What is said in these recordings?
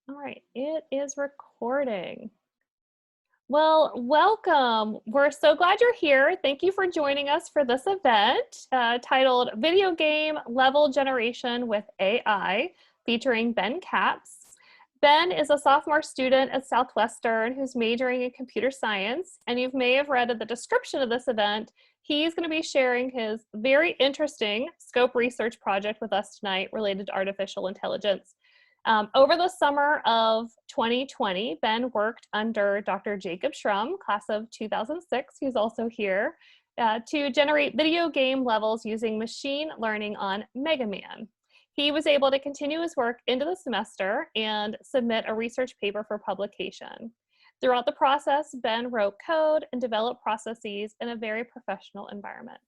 All right, it is recording. Well, welcome. We're so glad you're here. Thank you for joining us for this event titled Video Game Level Generation with AI, featuring Ben Capps. Ben is a sophomore student at Southwestern who's majoring in computer science, and you may have read in the description of this event, he's going to be sharing his very interesting scope research project with us tonight related to artificial intelligence. Over the summer of 2020, Ben worked under Dr. Jacob Schrum, class of 2006, who's also here, to generate video game levels using machine learning on Mega Man. He was able to continue his work into the semester and submit a research paper for publication. Throughout the process, Ben wrote code and developed processes in a very professional environment.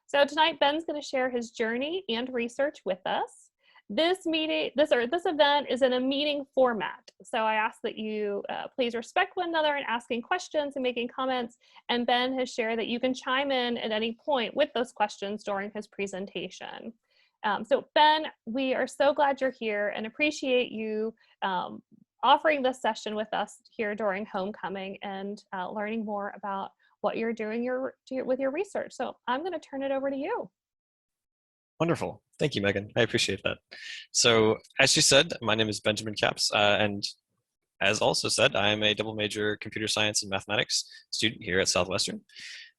So tonight, Ben's going to share his journey and research with us. This event is in a meeting format. So I ask that you please respect one another in asking questions and making comments. And Ben has shared that you can chime in at any point with those questions during his presentation. So Ben, we are so glad you're here and appreciate you offering this session with us here during homecoming and learning more about what you're doing with your research. So I'm going to turn it over to you. Wonderful. Thank you, Megan. I appreciate that. So as you said, my name is Benjamin Capps, and as also said, I am a double major computer science and mathematics student here at Southwestern.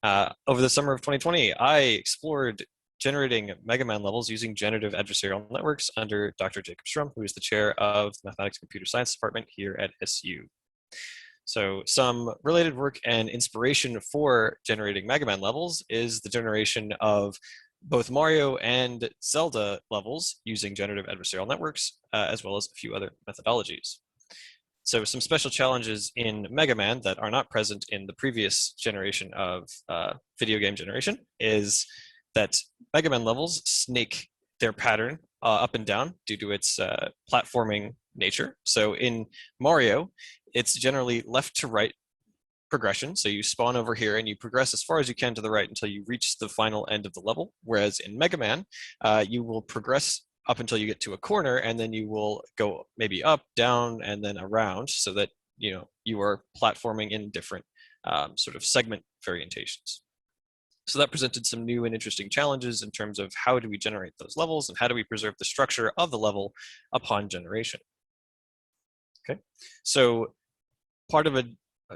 Over the summer of 2020, I explored generating Mega Man levels using generative adversarial networks under Dr. Jacob Schrum, who is the chair of the Mathematics and Computer Science Department here at SU. So some related work and inspiration for generating Mega Man levels is the generation of both Mario and Zelda levels using generative adversarial networks, as well as a few other methodologies. So some special challenges in Mega Man that are not present in the previous generation of video game generation is that Mega Man levels snake their pattern up and down due to its platforming nature. So in Mario, it's generally left to right progression. So you spawn over here and you progress as far as you can to the right until you reach the final end of the level. Whereas in Mega Man, you will progress up until you get to a corner, and then you will go maybe up, down, and then around, so that you are platforming in different sort of segment variations. So that presented some new and interesting challenges in terms of how do we generate those levels and how do we preserve the structure of the level upon generation. Okay, so part of a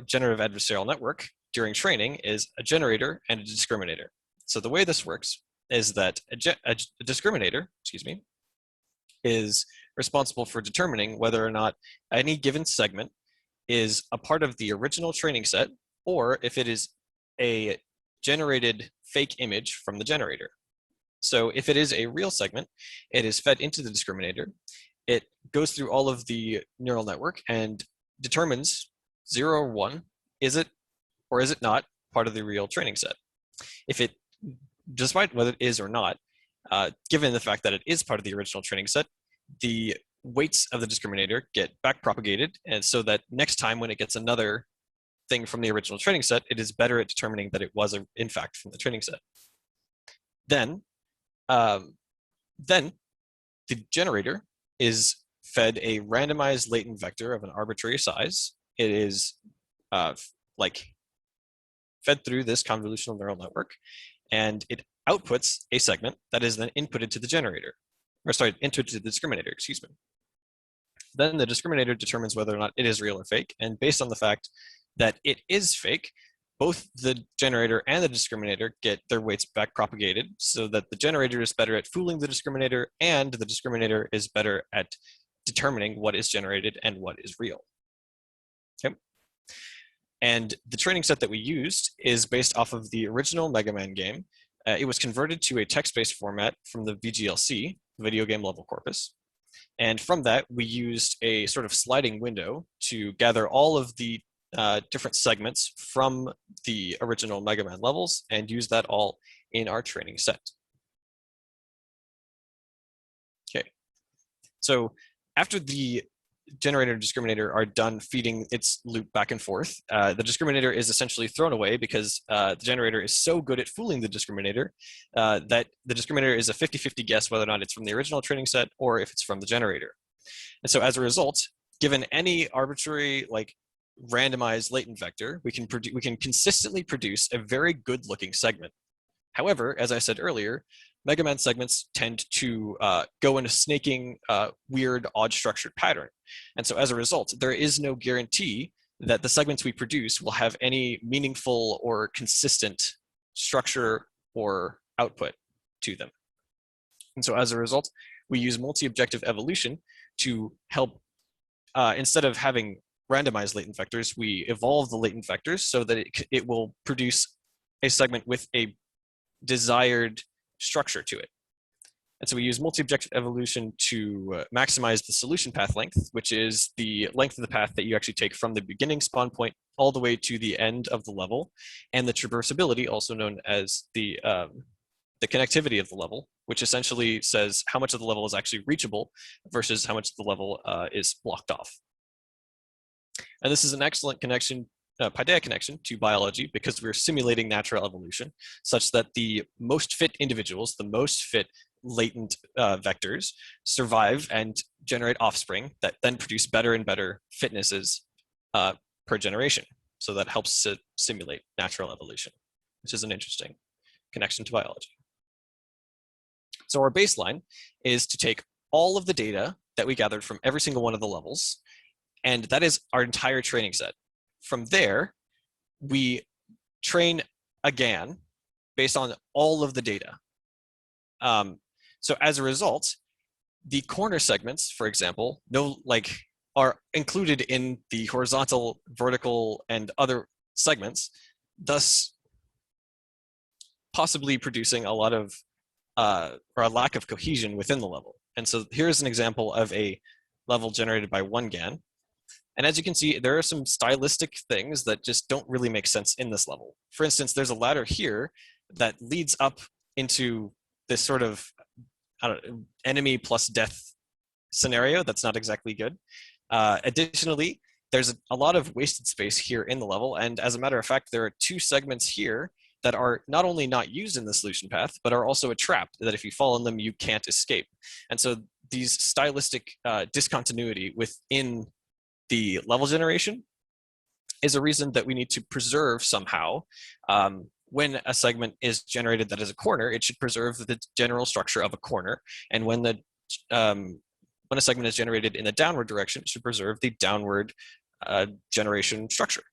generative adversarial network during training is a generator and a discriminator. So the way this works is that a discriminator, is responsible for determining whether or not any given segment is a part of the original training set, or if it is a generated fake image from the generator. So if it is a real segment, it is fed into the discriminator. It goes through all of the neural network and determines 0 or 1, is it or is it not part of the real training set? If it, despite whether it is or not, given the fact that it is part of the original training set, the weights of the discriminator get back propagated, and so that next time when it gets another thing from the original training set, it is better at determining that it was in fact from the training set. Then the generator is fed a randomized latent vector of an arbitrary size. It is fed through this convolutional neural network, and it outputs a segment that is then inputted to the generator, inputted to the discriminator, excuse me. Then the discriminator determines whether or not it is real or fake, and based on the fact that it is fake, both the generator and the discriminator get their weights back propagated, so that the generator is better at fooling the discriminator, and the discriminator is better at determining what is generated and what is real. Okay. And the training set that we used is based off of the original Mega Man game. It was converted to a text-based format from the VGLC, Video Game Level Corpus. And from that, we used a sort of sliding window to gather all of the different segments from the original Mega Man levels and use that all in our training set. Okay, so after the generator and discriminator are done feeding its loop back and forth, the discriminator is essentially thrown away because the generator is so good at fooling the discriminator that the discriminator is a 50-50 guess whether or not it's from the original training set or if it's from the generator. And so as a result, given any arbitrary like randomized latent vector, we can consistently produce a very good looking segment. However, as I said earlier, Mega Man segments tend to go in a snaking, weird, odd structured pattern. And so as a result, there is no guarantee that the segments we produce will have any meaningful or consistent structure or output to them. And so as a result, we use multi-objective evolution to help, instead of having randomized latent vectors, we evolve the latent vectors so that it will produce a segment with a desired structure to it. And so we use multi-objective evolution to maximize the solution path length, which is the length of the path that you actually take from the beginning spawn point all the way to the end of the level, and the traversability, also known as the connectivity of the level, which essentially says how much of the level is actually reachable versus how much of the level is blocked off. And this is an excellent connection, Paideia connection to biology, because we're simulating natural evolution such that the most fit individuals, the most fit latent vectors, survive and generate offspring that then produce better and better fitnesses per generation. So that helps to simulate natural evolution, which is an interesting connection to biology. So our baseline is to take all of the data that we gathered from every single one of the levels, and that is our entire training set. From there, we train a GAN based on all of the data. So as a result, the corner segments, for example, are included in the horizontal, vertical, and other segments, thus possibly producing a lot of or a lack of cohesion within the level. And so here's an example of a level generated by one GAN. And as you can see, there are some stylistic things that just don't really make sense in this level. For instance, there's a ladder here that leads up into this sort of enemy plus death scenario that's not exactly good. Additionally, there's a lot of wasted space here in the level. And as a matter of fact, there are two segments here that are not only not used in the solution path, but are also a trap that if you fall in them, you can't escape. And so these stylistic discontinuity within the level generation is a reason that we need to preserve somehow. When a segment is generated that is a corner, it should preserve the general structure of a corner. And when a segment is generated in the downward direction, it should preserve the downward generation structure.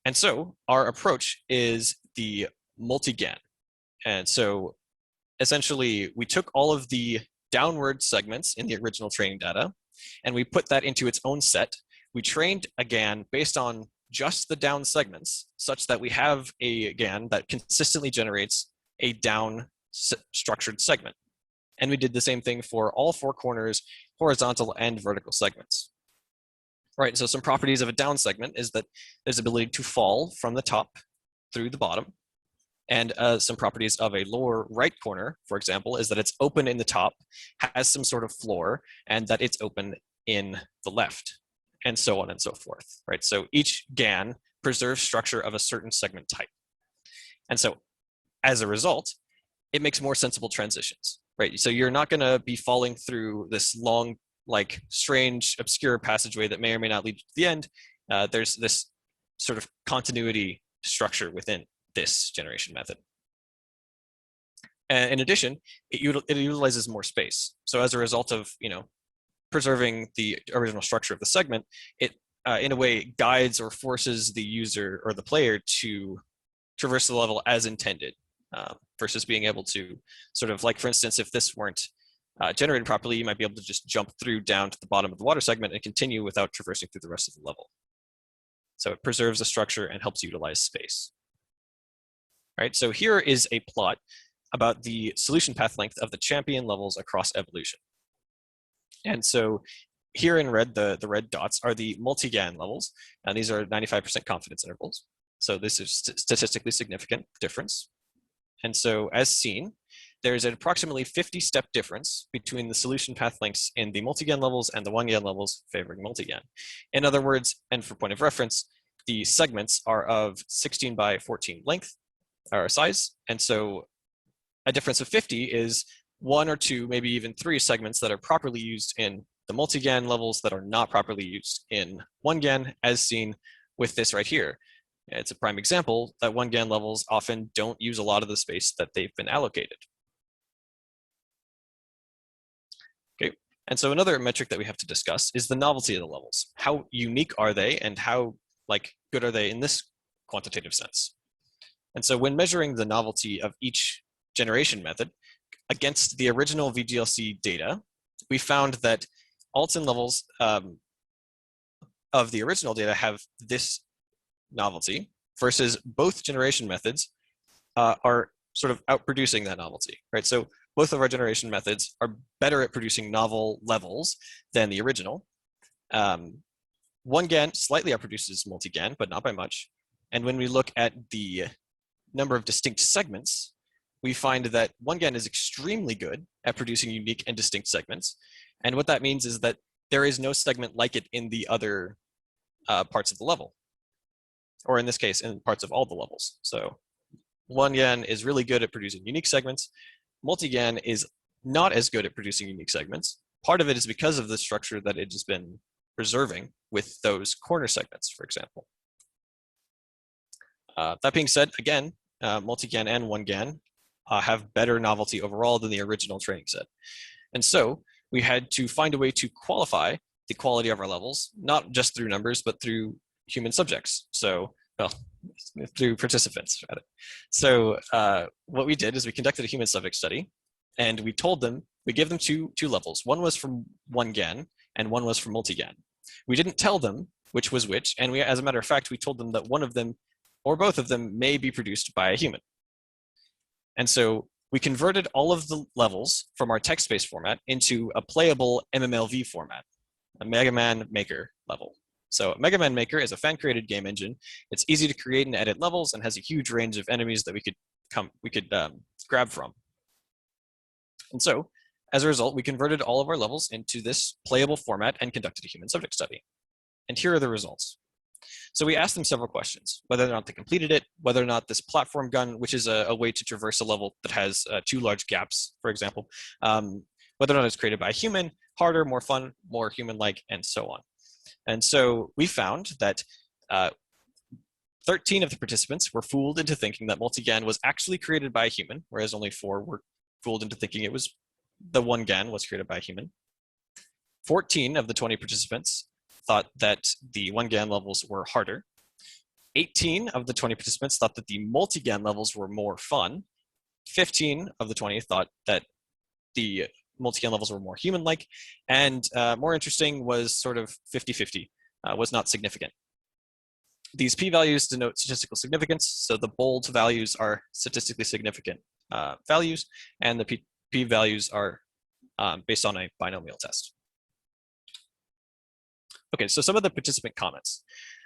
And so our approach is the multi-GAN. And so essentially, we took all of the downward segments in the original training data, and we put that into its own set. We trained a GAN based on just the down segments, such that we have a GAN that consistently generates a down structured segment. And we did the same thing for all four corners, horizontal and vertical segments. Right, so some properties of a down segment is that there's ability to fall from the top through the bottom. And some properties of a lower right corner, for example, is that it's open in the top, has some sort of floor, and that it's open in the left, and so on and so forth, right? So each GAN preserves structure of a certain segment type. And so as a result, it makes more sensible transitions, right? So you're not gonna be falling through this long, like strange, obscure passageway that may or may not lead to the end. There's this sort of continuity structure within this generation method. And in addition, it utilizes more space. So as a result of preserving the original structure of the segment, it in a way guides or forces the user or the player to traverse the level as intended, versus being able to sort of, like, for instance, if this weren't generated properly, you might be able to just jump through down to the bottom of the water segment and continue without traversing through the rest of the level. So it preserves the structure and helps utilize space. Right, so here is a plot about the solution path length of the champion levels across evolution. And so here in red, the red dots are the multi-GAN levels, and these are 95% confidence intervals. So this is statistically significant difference. And so as seen, there's an approximately 50-step difference between the solution path lengths in the multi-GAN levels and the one-GAN levels favoring multi-GAN. In other words, and for point of reference, the segments are of 16 by 14 length, or size, and so a difference of 50 is one or two, maybe even three segments that are properly used in the multi-GAN levels that are not properly used in 1-GAN, as seen with this right here. It's a prime example that 1-GAN levels often don't use a lot of the space that they've been allocated. Okay, and so another metric that we have to discuss is the novelty of the levels. How unique are they, and how good are they in this quantitative sense? And so when measuring the novelty of each generation method against the original VGLC data, we found that Alton levels of the original data have this novelty versus both generation methods are sort of outproducing that novelty, right? So both of our generation methods are better at producing novel levels than the original. 1-GAN slightly outproduces multi-GAN, but not by much. And when we look at the number of distinct segments, we find that 1-GAN is extremely good at producing unique and distinct segments. And what that means is that there is no segment like it in the other parts of the level, or in this case, in parts of all the levels. So 1-GAN is really good at producing unique segments. Multi-GAN is not as good at producing unique segments. Part of it is because of the structure that it has been preserving with those corner segments, for example. That being said, again, multi-GAN and 1-GAN have better novelty overall than the original training set. And so we had to find a way to qualify the quality of our levels, not just through numbers, but through human subjects. So, well, through participants, rather. So what we did is we conducted a human subject study, and we told them, we gave them two levels. One was from 1-GAN, and one was from multi-GAN. We didn't tell them which was which, and we, as a matter of fact, we told them that one of them or both of them may be produced by a human. And so we converted all of the levels from our text-based format into a playable MMLV format, a Mega Man Maker level. So Mega Man Maker is a fan-created game engine. It's easy to create and edit levels and has a huge range of enemies that we could grab from. And so, as a result, we converted all of our levels into this playable format and conducted a human subject study. And here are the results. So we asked them several questions: whether or not they completed it, whether or not this platform gun, which is a way to traverse a level that has 2 large gaps, for example, whether or not it's created by a human, harder, more fun, more human-like, and so on. And so we found that 13 of the participants were fooled into thinking that multi-GAN was actually created by a human, whereas only 4 were fooled into thinking it was the 1-GAN was created by a human. 14 of the 20 participants thought that the 1-GAN levels were harder. 18 of the 20 participants thought that the multi-GAN levels were more fun. 15 of the 20 thought that the multi-GAN levels were more human-like. And more interesting was sort of 50-50, was not significant. These p-values denote statistical significance. So the bold values are statistically significant values, and the p-values are based on a binomial test. Okay, so some of the participant comments.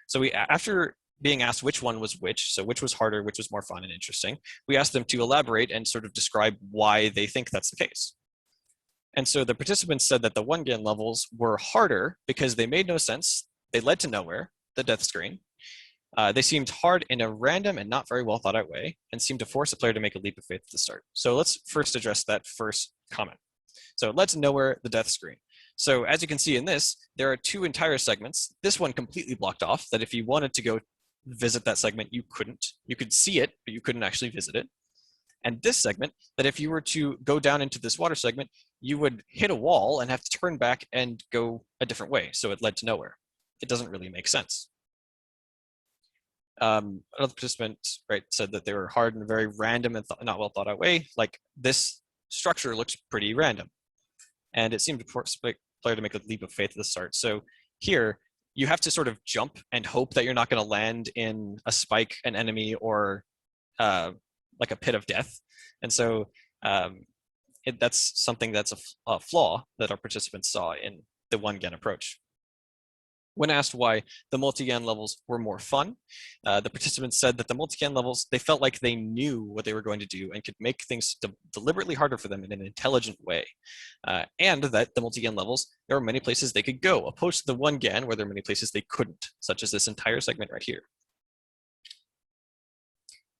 So after being asked which one was which, so which was harder, which was more fun and interesting, we asked them to elaborate and sort of describe why they think that's the case. And so the participants said that the 1-GAN levels were harder because they made no sense, they led to nowhere, the death screen. They seemed hard in a random and not very well thought out way, and seemed to force a player to make a leap of faith at the start. So let's first address that first comment. So it led to nowhere, the death screen. So as you can see in this, there are 2 entire segments. This one completely blocked off, that if you wanted to go visit that segment, you couldn't. You could see it, but you couldn't actually visit it. And this segment, that if you were to go down into this water segment, you would hit a wall and have to turn back and go a different way. So it led to nowhere. It doesn't really make sense. Another participant, right, said that they were hard in a very random and not well thought out way. Like, this structure looks pretty random. And it seemed to force the player to make a leap of faith at the start. So here, you have to sort of jump and hope that you're not going to land in a spike, an enemy, or like a pit of death. And so that's something that's a flaw that our participants saw in the 1-GAN approach. When asked why the multi-GAN levels were more fun, the participants said that the multi-GAN levels, they felt like they knew what they were going to do and could make things deliberately harder for them in an intelligent way. And that the multi-GAN levels, there were many places they could go, opposed to the 1-GAN, where there are many places they couldn't, such as this entire segment right here.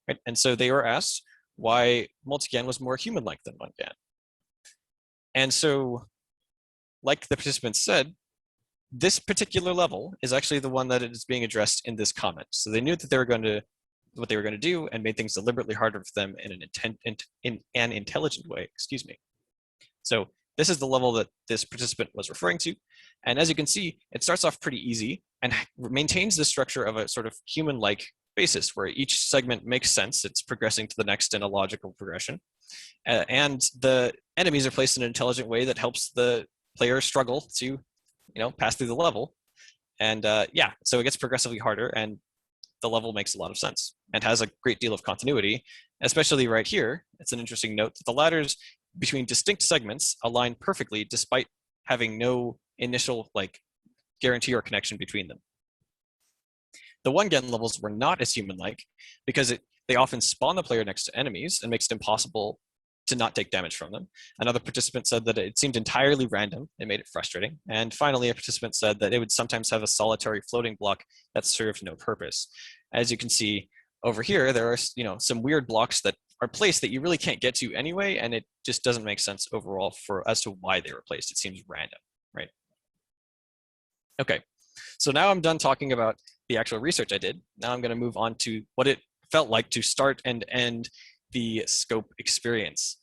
Right? And so they were asked why multi-GAN was more human-like than 1-GAN. And so like the participants said, this particular level is actually the one that is being addressed in this comment. So they knew that they were going to what they were going to do and made things deliberately harder for them in an intelligent way. Excuse me. So this is the level that this participant was referring to. And as you can see, it starts off pretty easy and maintains the structure of a sort of human-like basis where each segment makes sense. It's progressing to the next in a logical progression. And the enemies are placed in an intelligent way that helps the player struggle to, pass through the level. And yeah, so it gets progressively harder, and the level makes a lot of sense and has a great deal of continuity, especially right here. It's an interesting note that the ladders between distinct segments align perfectly despite having no initial guarantee or connection between them. The 1-Gan levels were not as human-like because they often spawn the player next to enemies and makes it impossible to not take damage from them. Another participant said that it seemed entirely random. It made it frustrating. And finally, a participant said that it would sometimes have a solitary floating block that served no purpose. As you can see over here, there are some weird blocks that are placed that you really can't get to anyway, and it just doesn't make sense overall as to why they were placed. It seems random, right? Okay, so now I'm done talking about the actual research I did. Now I'm going to move on to what it felt like to start and end the scope experience.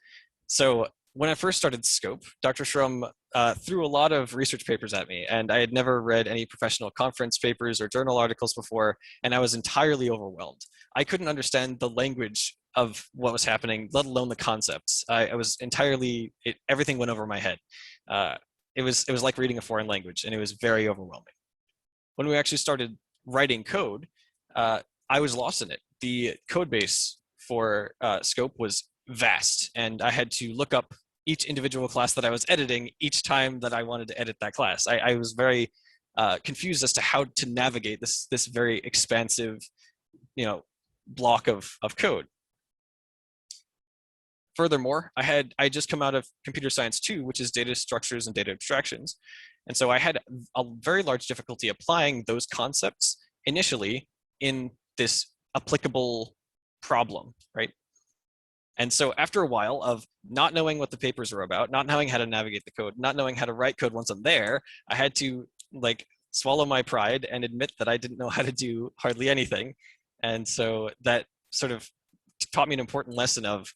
So when I first started scope, Dr. Shrum threw a lot of research papers at me, and I had never read any professional conference papers or journal articles before, and I was entirely overwhelmed. I couldn't understand the language of what was happening, let alone the concepts. I was entirely, everything went over my head. It was like reading a foreign language, and it was very overwhelming. When we actually started writing code, I was lost in it. The code base for scope was vast, and I had to look up each individual class that I was editing each time that I wanted to edit that class. I was very confused as to how to navigate this very expansive, block of code. Furthermore, I just come out of computer science 2, which is data structures and data abstractions. And so I had a very large difficulty applying those concepts initially in this applicable problem, right? And so after a while of not knowing what the papers were about, not knowing how to navigate the code, not knowing how to write code once I'm there, I had to swallow my pride and admit that I didn't know how to do hardly anything. And so that sort of taught me an important lesson of,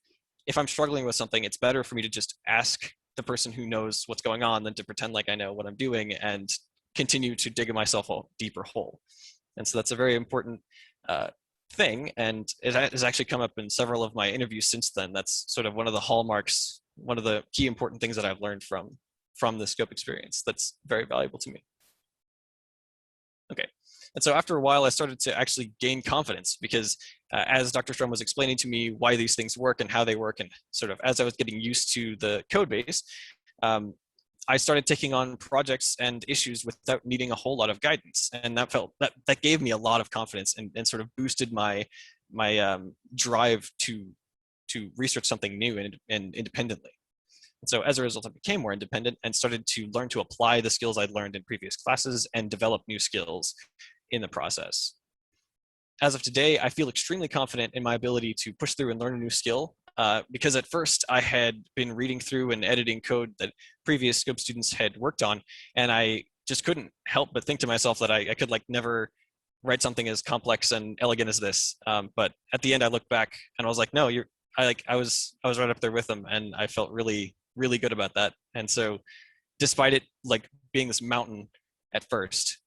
if I'm struggling with something, it's better for me to just ask the person who knows what's going on than to pretend like I know what I'm doing and continue to dig myself a deeper hole. And so that's a very important thing, and it has actually come up in several of my interviews since then. That's sort of one of the hallmarks, one of the key important things that I've learned from the scope experience that's very valuable to me. Okay, and so after a while, I started to actually gain confidence because as Dr. Shrum was explaining to me why these things work and how they work, and sort of as I was getting used to the code base, I started taking on projects and issues without needing a whole lot of guidance, and that gave me a lot of confidence and sort of boosted my drive to research something new and independently. And so as a result, I became more independent and started to learn to apply the skills I'd learned in previous classes and develop new skills in the process. As of today, I feel extremely confident in my ability to push through and learn a new skill. Because at first I had been reading through and editing code that previous scope students had worked on, and I just couldn't help but think to myself that I could never write something as complex and elegant as this. But at the end, I looked back and I was like, no, I was right up there with them, and I felt really, really good about that. And so, despite it being this mountain at first,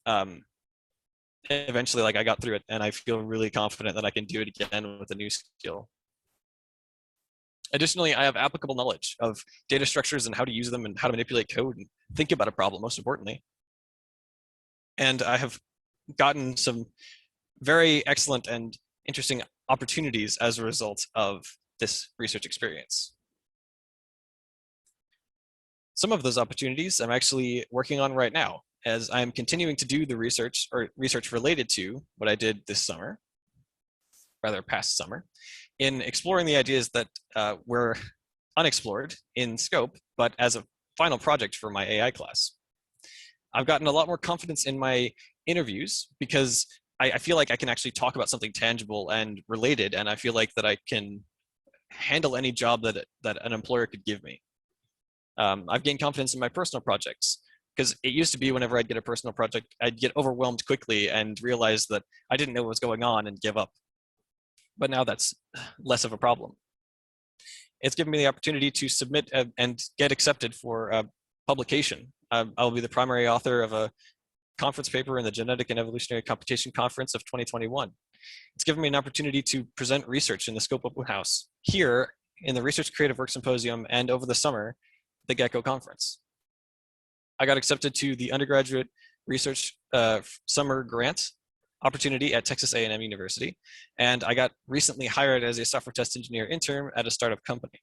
eventually I got through it, and I feel really confident that I can do it again with a new skill. Additionally, I have applicable knowledge of data structures and how to use them and how to manipulate code and think about a problem, most importantly. And I have gotten some very excellent and interesting opportunities as a result of this research experience. Some of those opportunities I'm actually working on right now, as I'm continuing to do the research related to what I did this summer, rather past summer, in exploring the ideas that were unexplored in scope, but as a final project for my AI class. I've gotten a lot more confidence in my interviews because I feel like I can actually talk about something tangible and related, and I feel like that I can handle any job that an employer could give me. I've gained confidence in my personal projects. Because it used to be whenever I'd get a personal project, I'd get overwhelmed quickly and realize that I didn't know what was going on and give up. But now that's less of a problem. It's given me the opportunity to submit and get accepted for publication. I'll be the primary author of a conference paper in the Genetic and Evolutionary Computation Conference of 2021. It's given me an opportunity to present research in the Scope Open House here in the Research Creative Work Symposium and over the summer, the Gecko Conference. I got accepted to the undergraduate research summer grant opportunity at Texas A&M University, and I got recently hired as a software test engineer intern at a startup company.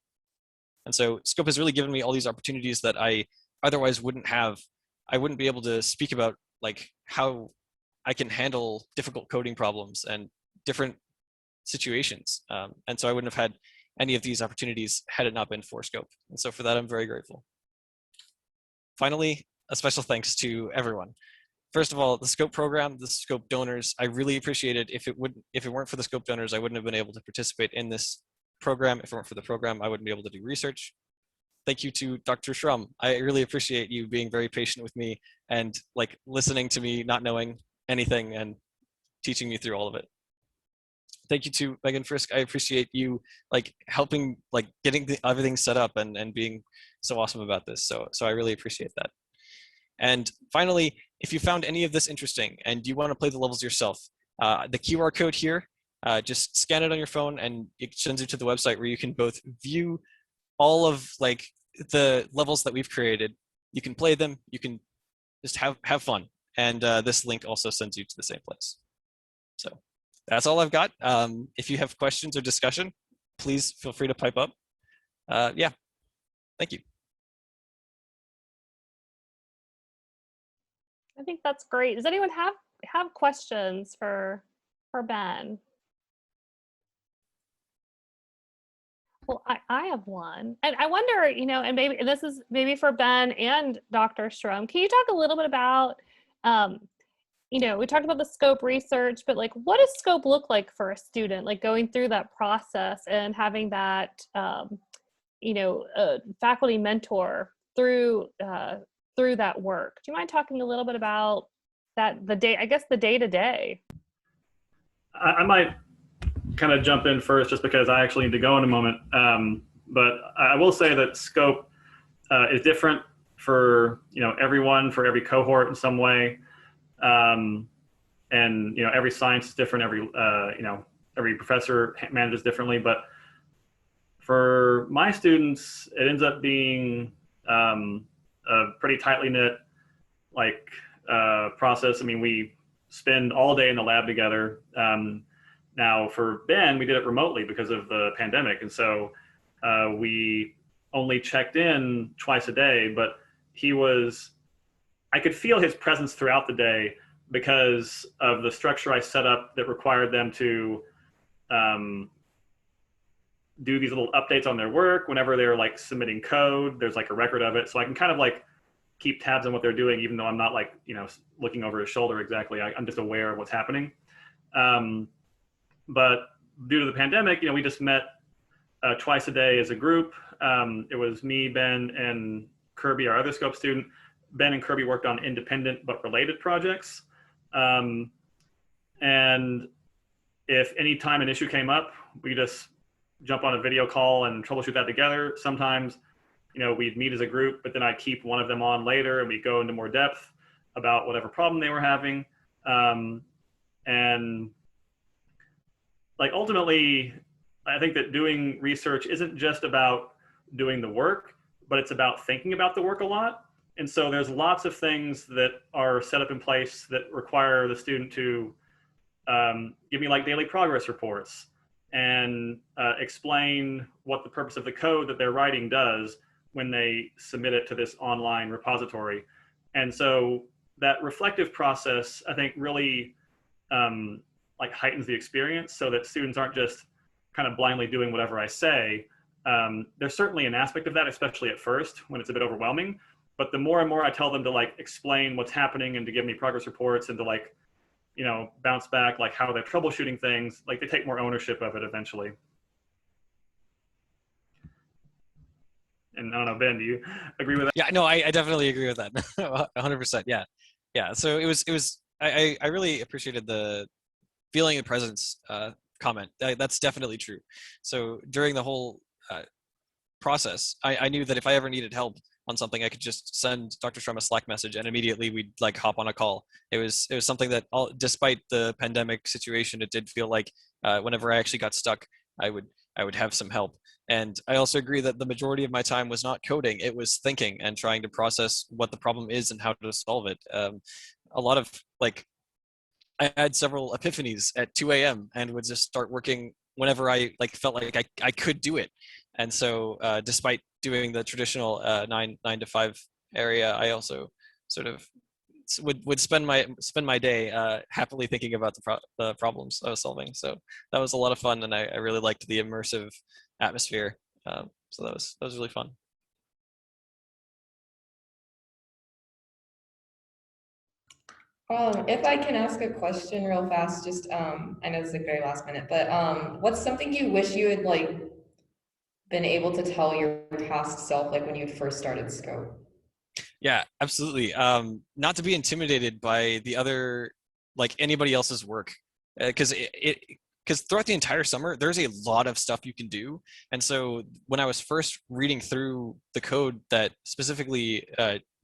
And so Scope has really given me all these opportunities that I otherwise wouldn't have. I wouldn't be able to speak about like how I can handle difficult coding problems and different situations. And so I wouldn't have had any of these opportunities had it not been for Scope. And so for that, I'm very grateful. Finally, a special thanks to everyone. First of all, the Scope program, the Scope donors, I really appreciate it. If it weren't for the Scope donors, I wouldn't have been able to participate in this program. If it weren't for the program, I wouldn't be able to do research. Thank you to Dr. Shrum. I really appreciate you being very patient with me and like listening to me, not knowing anything and teaching me through all of it. Thank you to Megan Frisk. I appreciate you like helping, like getting everything set up and being so awesome about this. So I really appreciate that. And finally, if you found any of this interesting and you want to play the levels yourself, the QR code here, just scan it on your phone and it sends you to the website where you can both view all of like the levels that we've created. You can play them, you can just have fun. And this link also sends you to the same place. So that's all I've got. If you have questions or discussion, please feel free to pipe up. Yeah, thank you. I think that's great. Does anyone have questions for Ben? Well, I have one, and I wonder, you know, and maybe this is maybe for Ben and Dr. Shrum. Can you talk a little bit about, you know, we talked about the Scope research, but like, what does Scope look like for a student, like going through that process and having that, you know, faculty mentor through that work? Do you mind talking a little bit about that, the day-to-day? I might kind of jump in first just because I actually need to go in a moment. But I will say that Scope is different for, you know, everyone, for every cohort in some way. And, you know, every science is different. You know, every professor manages differently. But for my students, it ends up being a pretty tightly knit like process. I mean, we spend all day in the lab together. Now for Ben, we did it remotely because of the pandemic. And so we only checked in twice a day, but I could feel his presence throughout the day because of the structure I set up that required them to do these little updates on their work. Whenever they're like submitting code, there's like a record of it. So I can kind of like keep tabs on what they're doing, even though I'm not like, you know, looking over his shoulder exactly. I'm just aware of what's happening. But due to the pandemic, you know, we just met twice a day as a group. It was me, Ben, and Kirby, our other Scope student. Ben and Kirby worked on independent but related projects. And if any time an issue came up, we just jump on a video call and troubleshoot that together. Sometimes, you know, we'd meet as a group, but then I'd keep one of them on later and we'd go into more depth about whatever problem they were having. And like ultimately, I think that doing research isn't just about doing the work, but it's about thinking about the work a lot. And so there's lots of things that are set up in place that require the student to give me like daily progress reports and explain what the purpose of the code that they're writing does when they submit it to this online repository. And so that reflective process, I think, really like heightens the experience so that students aren't just kind of blindly doing whatever I say. There's certainly an aspect of that, especially at first when it's a bit overwhelming. But the more and more I tell them to like explain what's happening and to give me progress reports and to like, you know, bounce back like how they're troubleshooting things, like they take more ownership of it eventually. And I don't know, Ben, do you agree with that? Yeah, no, I definitely agree with that. 100%. Yeah. Yeah. So I really appreciated the feeling the presence comment. That's definitely true. So during the whole process, I knew that if I ever needed help on something, I could just send Dr. Strum a Slack message and immediately we'd like hop on a call. It was something that despite the pandemic situation, it did feel like whenever I actually got stuck, I would have some help. And I also agree that the majority of my time was not coding, it was thinking and trying to process what the problem is and how to solve it. A lot of like, I had several epiphanies at 2 a.m. and would just start working whenever I like felt like I could do it. And so despite doing the traditional 9 to 5 area, I also sort of would spend my day happily thinking about the problems I was solving. So that was a lot of fun, and I really liked the immersive atmosphere. So that was really fun. If I can ask a question real fast, just I know it's like very last minute, but what's something you wish you had like been able to tell your past self, like when you first started Scope? Yeah, absolutely. Not to be intimidated by the other, like anybody else's work, because because throughout the entire summer, there's a lot of stuff you can do. And so when I was first reading through the code that specifically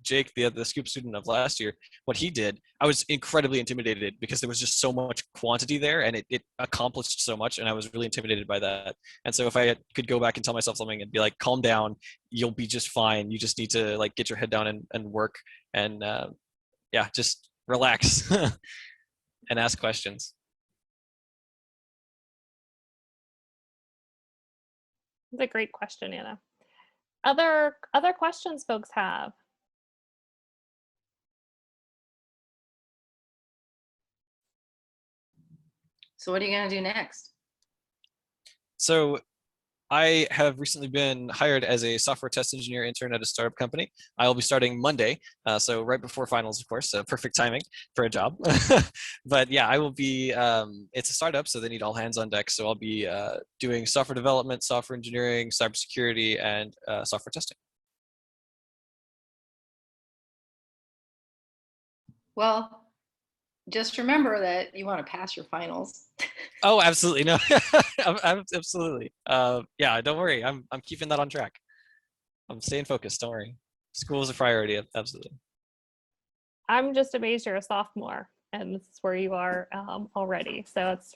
Jake, the Scoop student of last year, what he did, I was incredibly intimidated because there was just so much quantity there and it accomplished so much. And I was really intimidated by that. And so if I could go back and tell myself something and be like, calm down, you'll be just fine. You just need to like get your head down and work and yeah, just relax and ask questions. That's a great question, Anna. Other questions folks have? So what are you going to do next? So I have recently been hired as a software test engineer intern at a startup company. I'll be starting Monday, so right before finals, of course, so perfect timing for a job. But yeah, I will be, it's a startup, so they need all hands on deck. So I'll be doing software development, software engineering, cybersecurity, and software testing. Well, just remember that you want to pass your finals. Oh, absolutely. No, absolutely. Yeah, don't worry. I'm keeping that on track. I'm staying focused. Don't worry. School is a priority. Absolutely. I'm just amazed you're a sophomore and this is where you are already. So it's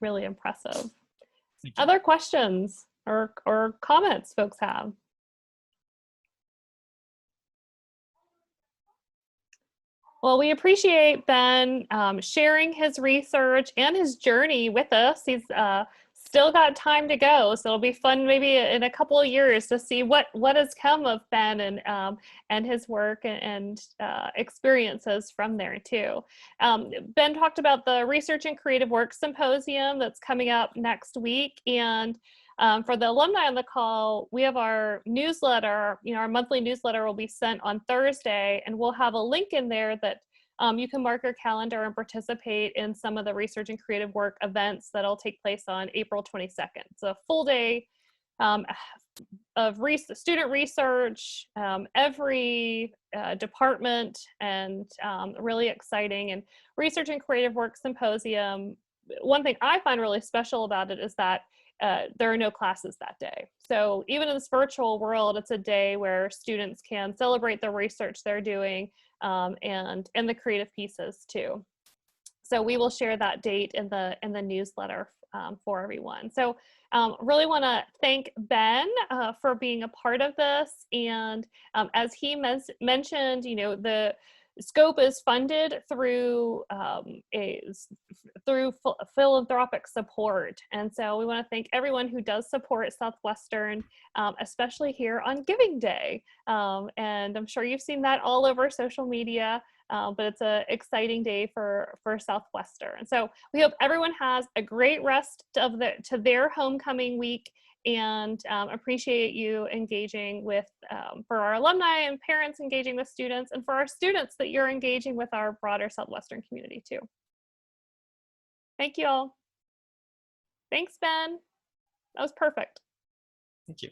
really impressive. Other questions or comments folks have? Well, we appreciate Ben sharing his research and his journey with us. He's still got time to go, so it'll be fun maybe in a couple of years to see what has come of Ben and his work and experiences from there too. Ben talked about the Research and Creative Work Symposium that's coming up next week, and for the alumni on the call, we have our newsletter, our monthly newsletter will be sent on Thursday, and we'll have a link in there that you can mark your calendar and participate in some of the Research and Creative Work events that'll take place on April 22nd. It's a full day of student research, every department, and really exciting. And Research and Creative Work Symposium, one thing I find really special about it is that there are no classes that day. So even in this virtual world, it's a day where students can celebrate the research they're doing and the creative pieces too. So we will share that date in the newsletter for everyone. So really want to thank Ben for being a part of this. And as he mentioned, the Scope is funded through philanthropic support, and so we want to thank everyone who does support Southwestern, especially here on Giving Day. And I'm sure you've seen that all over social media, but it's an exciting day for Southwestern. So we hope everyone has a great rest of their homecoming week, and appreciate you engaging with, for our alumni and parents engaging with students, and for our students that you're engaging with our broader Southwestern community too. Thank you all. Thanks, Ben. That was perfect. Thank you.